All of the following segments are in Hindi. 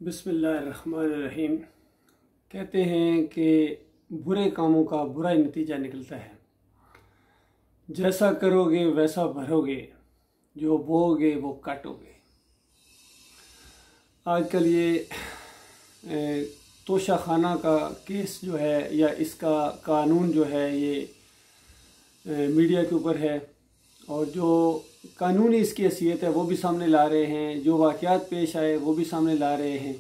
बिस्मिल्लाहिर्रहमानिर्रहीम। कहते हैं कि बुरे कामों का बुरा ही नतीजा निकलता है। जैसा करोगे वैसा भरोगे, जो बोओगे वो काटोगे। आजकल ये तोशा खाना का केस जो है या इसका कानून जो है ये मीडिया के ऊपर है, और जो कानूनी इसकी हैसियत है वो भी सामने ला रहे हैं, जो वाक़यात पेश आए वो भी सामने ला रहे हैं।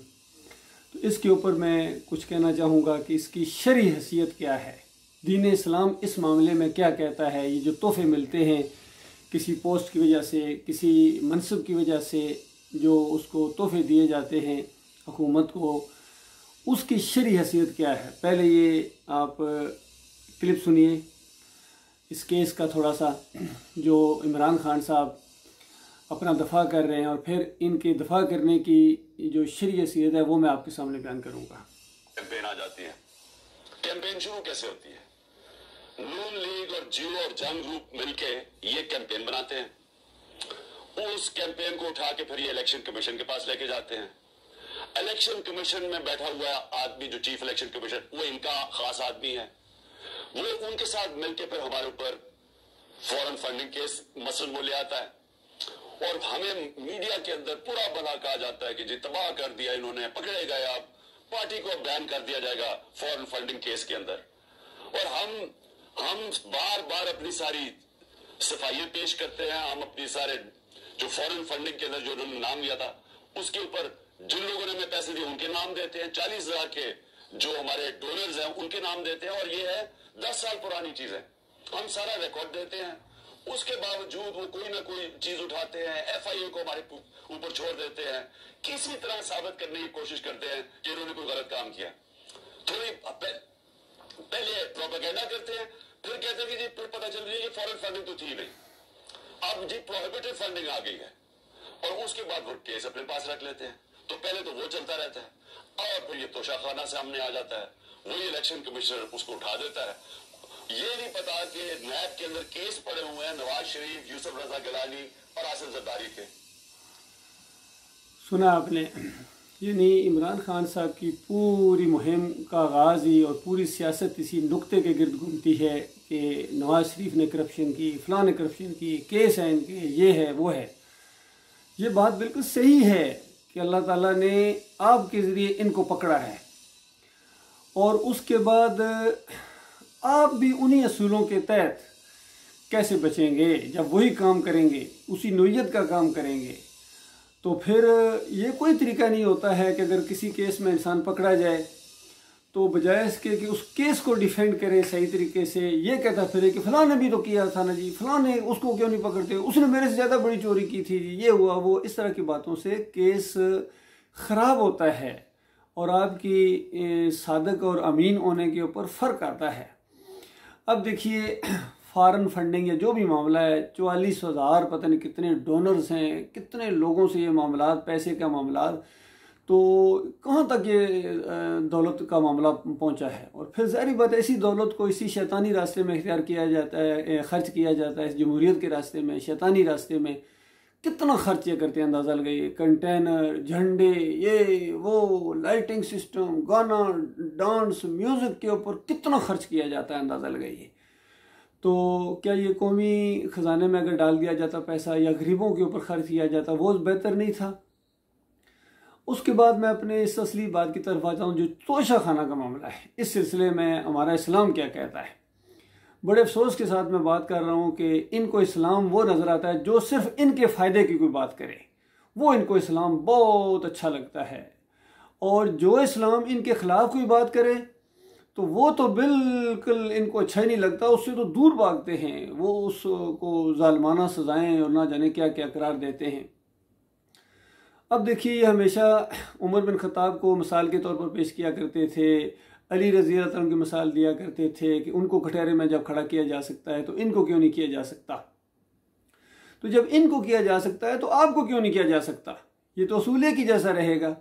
तो इसके ऊपर मैं कुछ कहना चाहूँगा कि इसकी शरई हैसियत क्या है, दीन इस्लाम इस मामले में क्या कहता है। ये जो तोहफे मिलते हैं किसी पोस्ट की वजह से, किसी मनसब की वजह से, जो उसको तोहफे दिए जाते हैं हुकूमत को, उसकी शरई हैसियत क्या है। पहले ये आप क्लिप सुनिए इस केस का थोड़ा सा, जो इमरान खान साहब अपना दफ़ा कर रहे हैं, और फिर इनके दफ़ा करने की जो शरई हैसियत है वो मैं आपके सामने बयान करूँगा। कैंपेन आ जाती है। कैंपेन शुरू कैसे होती है? नून लीग और जियो और जंग ग्रुप मिलके ये कैंपेन बनाते हैं। उस कैंपेन को उठा के फिर ये इलेक्शन कमीशन के पास लेके जाते हैं। इलेक्शन कमीशन में बैठा हुआ आदमी, जो चीफ इलेक्शन कमीशन, वो इनका खास आदमी है। वो उनके साथ मिलके फिर हमारे ऊपर फॉरेन फंडिंग केस मसलन वो ले आता है, और हमें मीडिया के अंदर पूरा बना कहा जाता है कि जी तबाह कर दिया इन्होंने, पकड़े गए, आप पार्टी को बैन कर दिया जाएगा फॉरेन फंडिंग केस के अंदर। और हम बार बार अपनी सारी सफाइयां पेश करते हैं। हम अपनी सारे जो फॉरेन फंडिंग के अंदर जो उन्होंने नाम लिया था उसके ऊपर जिन लोगों ने हमें पैसे दिए उनके नाम देते हैं। 40,000 के जो हमारे डोनर्स हैं उनके नाम देते हैं, और ये है 10 साल पुरानी चीज है। हम सारा रिकॉर्ड देते हैं, उसके बावजूद वो कोई ना कोई चीज उठाते हैं, FIA को हमारे ऊपर छोड़ देते हैं, किसी तरह साबित करने की कोशिश करते हैं कि इन्होंने कोई गलत काम किया। थोड़ी पहले प्रोपेगेंडा करते हैं, फिर कहते हैं कि जी पता चल रही है कि फॉरेन फंडिंग तो थी नहीं, अब जी प्रोहिबिटेड फंडिंग आ गई है, और उसके बाद वो केस अपने पास रख लेते हैं। तो पहले तो वो चलता रहता है, और फिर ये तोशाखाना सामने आ जाता है, वही इलेक्शन कमिश्नर उसको उठा देता है। ये नहीं पता कि नैब के अंदर केस पड़े हुए हैं नवाज शरीफ, यूसुफ रजा गिलानी और आसिफ जरदारी के। सुना आपने, यानी इमरान खान साहब की पूरी मुहिम का आगाज़ ही और पूरी सियासत इसी नुक्ते के गिर्द घूमती है कि नवाज शरीफ ने करप्शन की, फ़लाँ ने करप्शन की, केस है इनके, ये है वो है। ये बात बिल्कुल सही है कि अल्लाह ताला ने आपके ज़रिए इनको पकड़ा है, और उसके बाद आप भी उन्हीं असूलों के तहत कैसे बचेंगे। जब वही काम करेंगे, उसी नोयत का काम करेंगे, तो फिर ये कोई तरीका नहीं होता है कि अगर किसी केस में इंसान पकड़ा जाए तो बजाय इसके कि उस केस को डिफेंड करे सही तरीके से, ये कहता फिरे कि फ़लाँ ने भी तो किया था ना जी, फ़लाँ ने, उसको क्यों नहीं पकड़ते, उसने मेरे से ज़्यादा बड़ी चोरी की थी जी, ये हुआ वो। इस तरह की बातों से केस ख़राब होता है, और आपकी सादक और अमीन होने के ऊपर फ़र्क आता है। अब देखिए, फॉरेन फंडिंग या जो भी मामला है, 44,000 पता नहीं कितने डोनर्स हैं, कितने लोगों से ये मामला, पैसे का मामला, तो कहाँ तक ये दौलत का मामला पहुँचा है। और फिर ज़ाहिर बात है, इसी दौलत को इसी शैतानी रास्ते में इख्तियार किया जाता है, खर्च किया जाता है, इस जमहूरियत के रास्ते में, शैतानी रास्ते में कितना खर्च ये करते हैं अंदाज़ा लगाइए। कंटेनर, झंडे, ये वो, लाइटिंग सिस्टम, गाना, डांस, म्यूज़िक के ऊपर कितना खर्च किया जाता है अंदाज़ा लगाइए। तो क्या ये कौमी ख़जाने में अगर डाल दिया जाता पैसा, या गरीबों के ऊपर खर्च किया जाता, वो बेहतर नहीं था। उसके बाद मैं अपने इस असली बात की तरफ आता हूँ, जो तोशा खाना का मामला है। इस सिलसिले में हमारा इस्लाम क्या कहता है। बड़े अफसोस के साथ मैं बात कर रहा हूँ कि इनको इस्लाम वो नज़र आता है जो सिर्फ इनके फ़ायदे की कोई बात करे, वो इनको इस्लाम बहुत अच्छा लगता है। और जो इस्लाम इनके ख़िलाफ़ कोई बात करे तो वो तो बिल्कुल इनको अच्छा ही नहीं लगता, उससे तो दूर भागते हैं, वो उसको ज़ालिमाना सज़ाएँ और ना जाने क्या क्या करार देते हैं। अब देखिए, हमेशा उमर बिन ख़त्ताब को मिसाल के तौर पर पेश किया करते थे, अली रज़ी अल्लाह तआला की मिसाल दिया करते थे कि उनको कटहरे में जब खड़ा किया जा सकता है तो इनको क्यों नहीं किया जा सकता। तो जब इनको किया जा सकता है तो आपको क्यों नहीं किया जा सकता। ये तो असूले की जैसा रहेगा।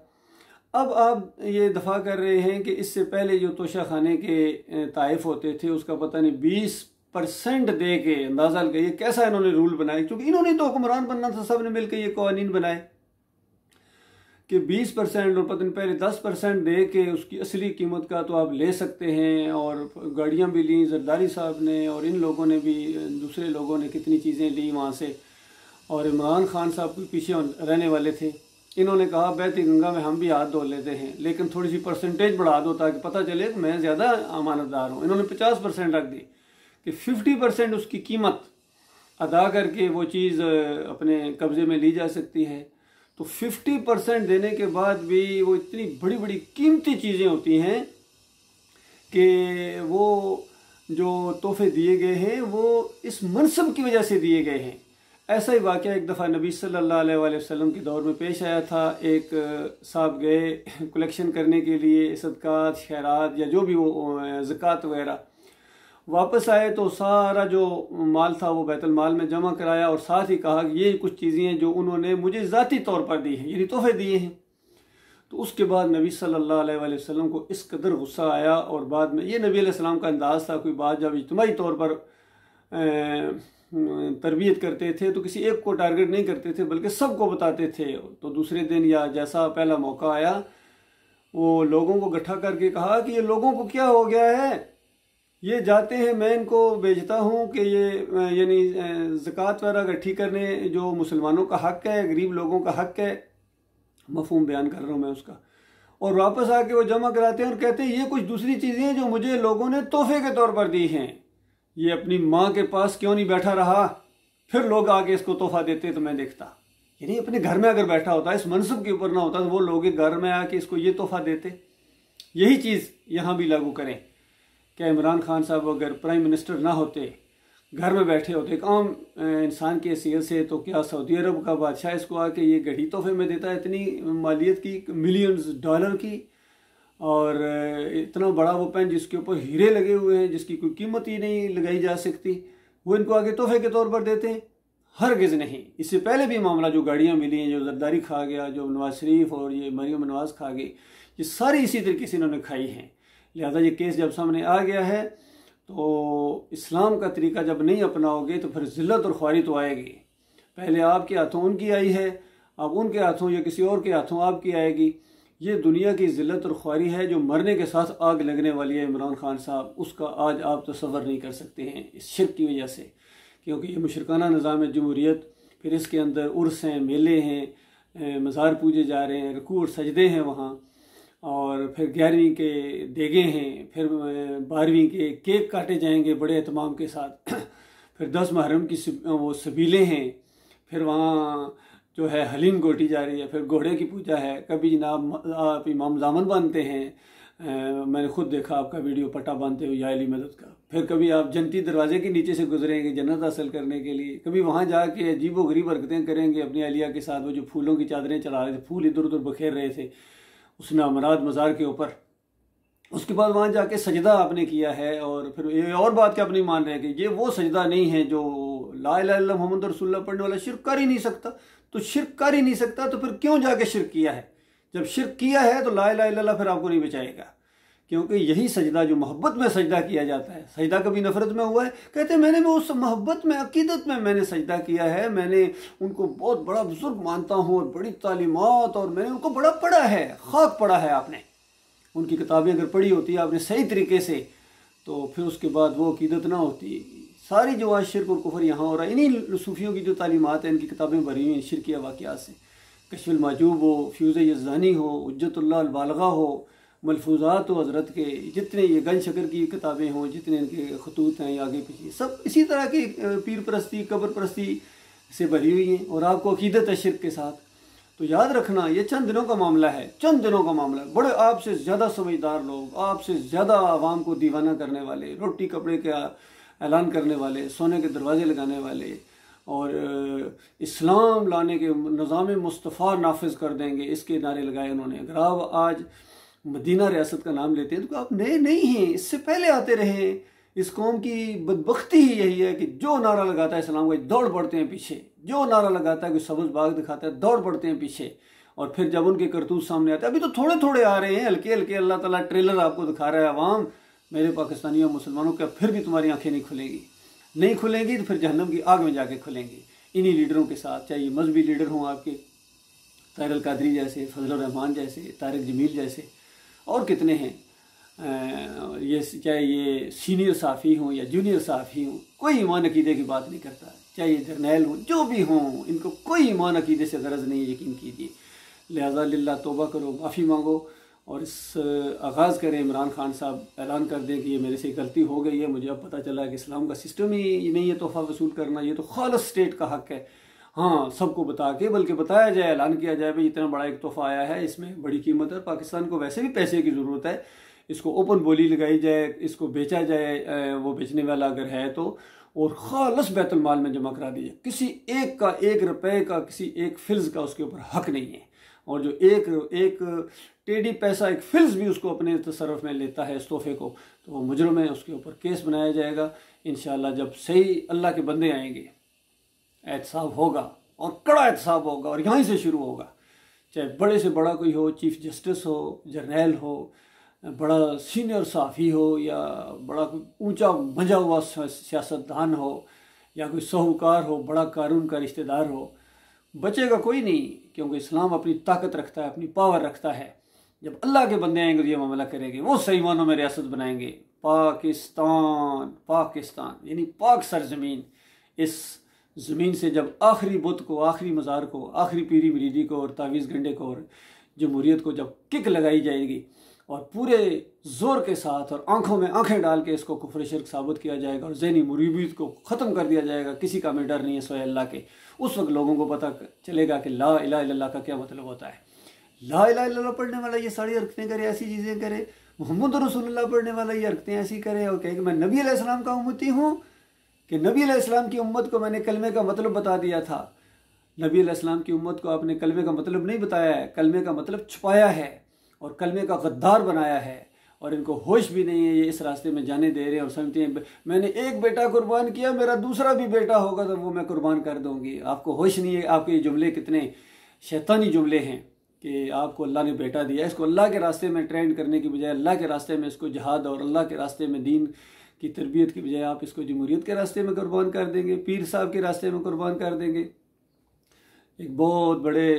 अब आप ये दफ़ा कर रहे हैं कि इससे पहले जो तोशा खाने के ताइफ होते थे उसका पता नहीं 20% दे के, अंदाज़ा लगाइए कैसा इन्होंने रूल बनाए, क्योंकि इन्होंने तो हुक्मरान बनना था, सब ने मिलकर ये कवानीन बनाए कि 20% और पता नहीं पहले 10% दे के उसकी असली कीमत का तो आप ले सकते हैं। और गाड़ियाँ भी ली जरदारी साहब ने, और इन लोगों ने भी, दूसरे लोगों ने कितनी चीज़ें ली वहाँ से। और इमरान खान साहब के पीछे रहने वाले थे, इन्होंने कहा बैती गंगा में हम भी हाथ धो लेते हैं, लेकिन थोड़ी सी परसेंटेज बढ़ा दो ताकि पता चले कि मैं ज़्यादा अमानतदार हूँ। इन्होंने 50% रख दी कि 50% उसकी कीमत अदा करके वो चीज़ अपने कब्ज़े में ली जा सकती है। तो 50% देने के बाद भी वो इतनी बड़ी बड़ी कीमती चीज़ें होती हैं कि वो जो तोहफे दिए गए हैं वो इस मनसब की वजह से दिए गए हैं। ऐसा ही वाक़या एक दफ़ा नबी सल्लल्लाहु अलैहि वसल्लम के दौर में पेश आया था। एक साहब गए कलेक्शन करने के लिए सदक़ात, खैरात या जो भी वो ज़कात वगैरह, वापस आए तो सारा जो माल था वो बैतुल माल में जमा कराया और साथ ही कहा कि ये कुछ चीज़ें हैं जो उन्होंने मुझे ज़ाती तौर पर दी हैं, यानी तोहफे दिए हैं। तो उसके बाद नबी सल्लल्लाहु अलैहि वसल्लम को इस कदर गुस्सा आया, और बाद में ये नबी अलैहिस्सलाम का अंदाज़ था, कोई बात जब इज्तिमाई तौर पर तरबियत करते थे तो किसी एक को टारगेट नहीं करते थे बल्कि सबको बताते थे। तो दूसरे दिन या जैसा पहला मौका आया वो लोगों को इकट्ठा करके कहा कि ये लोगों को क्या हो गया है, ये जाते हैं, मैं इनको भेजता हूँ कि ये यानी ज़कात वगैरह इकट्ठी करने, जो मुसलमानों का हक़ है, गरीब लोगों का हक़ है, मफ़हूम बयान कर रहा हूँ मैं उसका, और वापस आके वो जमा कराते हैं और कहते हैं ये कुछ दूसरी चीज़ें हैं जो मुझे लोगों ने तोहफे के तौर पर दी हैं। ये अपनी माँ के पास क्यों नहीं बैठा रहा, फिर लोग आके इसको तोहफा देते तो मैं देखता। यानी अपने घर में अगर बैठा होता, इस मनसब के ऊपर ना होता, तो वो लोग घर में आके इसको ये तोहफा देते। यही चीज़ यहाँ भी लागू करें। क्या इमरान खान साहब अगर प्राइम मिनिस्टर ना होते, घर में बैठे होते एक आम इंसान की हैसियत से, तो क्या सऊदी अरब का बादशाह इसको आके ये घड़ी तोहफे में देता है, इतनी मालियत की, मिलियंस डॉलर की, और इतना बड़ा वो पेन जिसके ऊपर हीरे लगे हुए हैं, जिसकी कोई कीमत ही नहीं लगाई जा सकती, वो इनको आगे तोहफे के तौर पर देते हैं? हरगिज़ नहीं। इससे पहले भी मामला जो गाड़ियाँ मिली हैं, जो जरदारी खा गया, जो नवाज शरीफ और ये मरियम नवाज खा गई, ये सारी इसी तरीके से इन्होंने खाई हैं। लिहाजा ये केस जब सामने आ गया है तो इस्लाम का तरीका जब नहीं अपनाओगे तो फिर ज़िल्लत और ख्वारी तो आएगी। पहले आपके हाथों उनकी आई है, अब उनके हाथों या किसी और के हाथों आपकी आएगी। ये दुनिया की ज़िल्लत और ख्वारी है जो मरने के साथ आग लगने वाली है इमरान खान साहब, उसका आज आप तसव्वुर नहीं कर सकते हैं इस शिर्क की वजह से। क्योंकि ये मुशरकाना निज़ाम जमहूरियत, फिर इसके अंदर उर्स हैं, मेले हैं, मज़ार पूजे जा रहे हैं, रुकू और सजदे हैं वहाँ, और फिर 11वीं के देगे हैं, फिर 12वीं के केक काटे जाएंगे बड़े एहतमाम के साथ, फिर 10 मुहर्रम की वो सबीलें हैं, फिर वहाँ जो है हलीम गोटी जा रही है, फिर घोड़े की पूजा है, कभी जनाब आप इमाम दामन बांधते हैं, मैंने खुद देखा आपका वीडियो पट्टा बांधते हुए या अली मदद का, फिर कभी आप जन्नती दरवाजे के नीचे से गुजरेंगे जन्नत हासिल करने के लिए, कभी वहाँ जाके अजीब व गरीब हरकतें करेंगे अपनी अलिया के साथ। वो जो फूलों की चादरें चढ़ा रहे थे, फूल इधर उधर बखेर रहे थे उसने अमराद मज़ार के ऊपर, उसके बाद वहाँ जाके सजदा आपने किया है। और फिर ये और बात क्या अपनी मान रहे हैं कि ये वो सजदा नहीं है जो ला इलाहा इल्लल्लाह मुहम्मद रसूलुल्लाह पढ़ने वाला शिर्क कर ही नहीं सकता। तो शिर्क कर ही नहीं सकता तो फिर क्यों जाके शिर्क किया है? जब शिर्क किया है तो ला इलाहा इल्लल्लाह फिर आपको नहीं बचाएगा, क्योंकि यही सजदा जो मोहब्बत में सजदा किया जाता है। सजदा कभी नफरत में हुआ है? कहते हैं मैंने उस मोहब्बत में, अकीदत में मैंने सजदा किया है, मैंने उनको बहुत बड़ा बुजुर्ग मानता हूँ और बड़ी तालीमात, और मैंने उनको बड़ा पढ़ा है, खाक पढ़ा है आपने, उनकी किताबें अगर पढ़ी होती है आपने सही तरीके से, तो फिर उसके बाद वो अकीदत ना होती। सारी जो आज शिर्क और कुफर यहाँ हो रहा है, इन्हीं सूफियों की जो तालीमात है, इनकी किताबें भरी हुई हैं शिरकिया वाक़यात से। कश्फुल माजूब हो, फ्यूज़ यज़दानी हो, उज्जतुल्लाह अल बालगा हो, मलफूज़ात हो हज़रत के, जितने ये गन शकर की किताबें हों, जितने इनके खतूत हैं आगे पीछे, सब इसी तरह की पीर परस्ती, कब्र परस्ती से भरी हुई हैं, और आपको अकीदत है शिर्क के साथ। तो याद रखना ये चंद दिनों का मामला है, चंद दिनों का मामला है। बड़े आपसे ज़्यादा समझदार लोग, आपसे ज़्यादा आवाम को दीवाना करने वाले, रोटी कपड़े का ऐलान करने वाले, सोने के दरवाजे लगाने वाले, और इस्लाम लाने के निज़ाम मुस्तफ़ा नाफिज कर देंगे, इसके नारे लगाए उन्होंने। अगर आप आज मदीना रियासत का नाम लेते हैं तो आप नए नहीं हैं, इससे पहले आते रहे। इस कौम की बदबख्ती ही यही है कि जो नारा लगाता है इस्लाम का दौड़ पड़ते हैं पीछे, जो नारा लगाता है कि सबज़ बाग दिखाता है दौड़ पड़ते हैं पीछे। और फिर जब उनके करतूत सामने आते हैं, अभी तो थोड़े थोड़े आ रहे हैं, हल्के हल्के, अल्लाह ताला ट्रेलर आपको दिखा रहा है। अवाम मेरे पाकिस्तानियों मुसलमानों का फिर भी तुम्हारी आंखें नहीं खुलेंगी, नहीं खुलेंगी तो फिर जहन्नम की आग में जाके खुलेंगी इन्हीं लीडरों के साथ, चाहे ये मजहबी लीडर हों आपके, तारिक कादरी जैसे, फजल रहमान जैसे, तारिक जमील जैसे और कितने हैं। ये चाहे ये सीनियर साफ़ी हों या जूनियर साफ़ी हों, कोई ईमान अकीदे की बात नहीं करता। चाहे ये जर्नैल हों, जो भी हों, इनको कोई ईमान अकीदे से गरज नहीं है, यकीन कीजिए। लिहाजा लिल्लाह तौबा करो, माफ़ी मांगो और इस आगाज़ करें। इमरान खान साहब ऐलान कर दें कि ये मेरे से गलती हो गई है, मुझे अब पता चला है कि इस्लाम का सिस्टम ही नहीं है तोहफ़ा वसूल करना, ये तो खालिस स्टेट का हक़ है। हाँ, सबको बता के, बल्कि बताया जाए, ऐलान किया जाए भाई इतना बड़ा एक तोहफ़ा आया है, इसमें बड़ी कीमत है, पाकिस्तान को वैसे भी पैसे की ज़रूरत है, इसको ओपन बोली लगाई जाए, इसको बेचा जाए, वो बेचने वाला अगर है तो, और खालिस बैतुल माल में जमा करा दीजिए। किसी एक का, 1 रुपये का, किसी एक फिल्स का उसके ऊपर हक़ नहीं है। और जो एक टेढ़ी पैसा, एक फिल्स भी उसको अपने तसर्रुफ में लेता है इस तोहफे को, तो वो मुजरम है, उसके ऊपर केस बनाया जाएगा। इंशाअल्लाह जब सही अल्लाह के बंदे आएंगे, एहतसाब होगा और कड़ा एहतसाब होगा, और यहीं से शुरू होगा। चाहे बड़े से बड़ा कोई हो, चीफ जस्टिस हो, जर्नैल हो, बड़ा सीनियर साफ़ी हो, या बड़ा कोई ऊंचा मंजा हुआ सियासतदान हो, या कोई साहूकार हो, बड़ा कानून का रिश्तेदार हो, बचेगा कोई नहीं। क्योंकि इस्लाम अपनी ताकत रखता है, अपनी पावर रखता है। जब अल्लाह के बंदे आएंगे तो ये मामला करेंगे, वो सही मानों में रियासत बनाएंगे। पाकिस्तान यानी पाक सरजमीन, इस ज़मीन से जब आखिरी बुत को, आखिरी मज़ार को, आखिरी पीरी मुरीदी को और तावीज़ गंडे को और जमहूरियत को जब किक लगाई जाएगी और पूरे ज़ोर के साथ और आंखों में आंखें डाल के इसको कुफ्र शिर्क साबित किया जाएगा और ज़हनी मुरीबियत को ख़त्म कर दिया जाएगा, किसी का में डर नहीं है सोए अल्लाह के, उस वक्त लोगों को पता चलेगा कि ला इलाहा इल्लल्लाह का क्या मतलब होता है। ला इलाहा इल्लल्लाह पढ़ने वाला ये सारी हरकतें करे, ऐसी चीज़ें करे, मोहम्मद रसूलुल्लाह पढ़ने वाला ये हरकतें ऐसी करे और कहे कि मैं नबी अलैहिस्सलाम का उम्मती हूँ, कि नबी अलैहिस्सलाम की उम्मत को मैंने कलमे का मतलब बता दिया था। नबी अलैहिस्सलाम की उम्मत को आपने कलमे का मतलब नहीं बताया है, कलमे का मतलब छुपाया है और कलमे का गद्दार बनाया है, और इनको होश भी नहीं है, ये इस रास्ते में जाने दे रहे हैं और समझते हैं मैंने एक बेटा कुर्बान किया, मेरा दूसरा भी बेटा होगा तो वो मैं कुर्बान कर दूंगी। आपको होश नहीं है। आपके ये जुमले कितने शैतानी जुमले हैं कि आपको अल्लाह ने बेटा दिया, इसको अल्लाह के रास्ते में ट्रेंड करने की बजाय, अल्लाह के रास्ते में इसको जहाद और अल्लाह के रास्ते में दीन की तरबियत की बजाय आप इसको जमहूरियत के रास्ते में कुर्बान कर देंगे, पीर साहब के रास्ते में कुर्बान कर देंगे। एक बहुत बड़े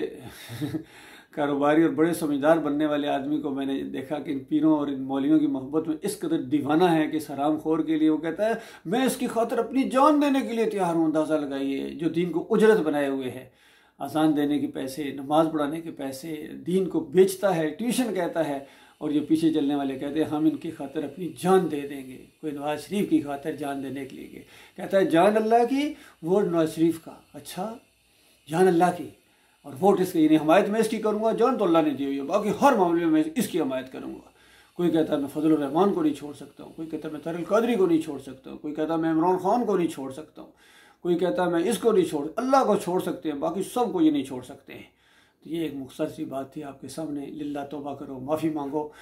कारोबारी और बड़े समझदार बनने वाले आदमी को मैंने देखा कि इन पीरों और इन मौलियों की मोहब्बत में इस कदर दीवाना है कि इस हराम खोर के लिए वो कहता है मैं इसकी खातिर अपनी जान देने के लिए तैयार हूँ। अंदाज़ा लगाइए, जो दीन को उजरत बनाए हुए है, अजान देने के पैसे, नमाज पढ़ाने के पैसे, दीन को बेचता है, ट्यूशन कहता है, और ये पीछे चलने वाले कहते हैं हम इनकी खातिर अपनी जान दे देंगे। कोई नवाज शरीफ की खातिर जान देने के लिए कहता है जान अल्लाह की, वोट नवाज शरीफ का। अच्छा, जान अल्लाह की और वोट इसकी, यानी हमायत मैं इसकी करूँगा, जान तो अल्लाह ने दी हुई है, बाकी हर मामले में मैं इसकी हमायत करूँगा। कोई कहता है मैं फजल रहमान को नहीं छोड़ सकता हूँ, कोई कहता है मैं तारिक कादरी को नहीं छोड़ सकता हूँ, कोई कहता है मैं इमरान खान को नहीं छोड़ सकता हूँ, कोई कहता है मैं इसको नहीं छोड़, अल्लाह को छोड़ सकते हैं, बाकी सबको ये नहीं छोड़ सकते हैं। तो ये एक मुख्तसर सी बात थी आपके सामने। लिल्लाह तौबा करो, माफ़ी मांगो,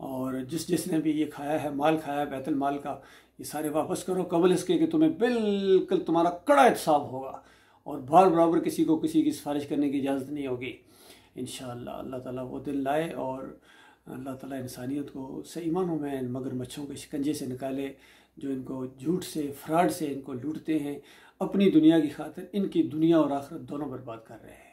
और जिसने भी ये खाया है, माल खाया है बैतुल माल का, ये सारे वापस करो कबल इसके कि तुम्हें बिल्कुल तुम्हारा कड़ा एहतसाब होगा और बार बराबर किसी को किसी की सिफारिश करने की इजाज़त नहीं होगी। इंशाअल्लाह अल्लाह ताला वो दिन लाए और अल्लाह ताला इंसानियत को सही मानों में मगरमच्छों के शिकंजे से निकाले, जो इनको झूठ से, फ्रॉड से इनको लूटते हैं, अपनी दुनिया की खातिर इनकी दुनिया और आखिरत दोनों बर्बाद कर रहे हैं।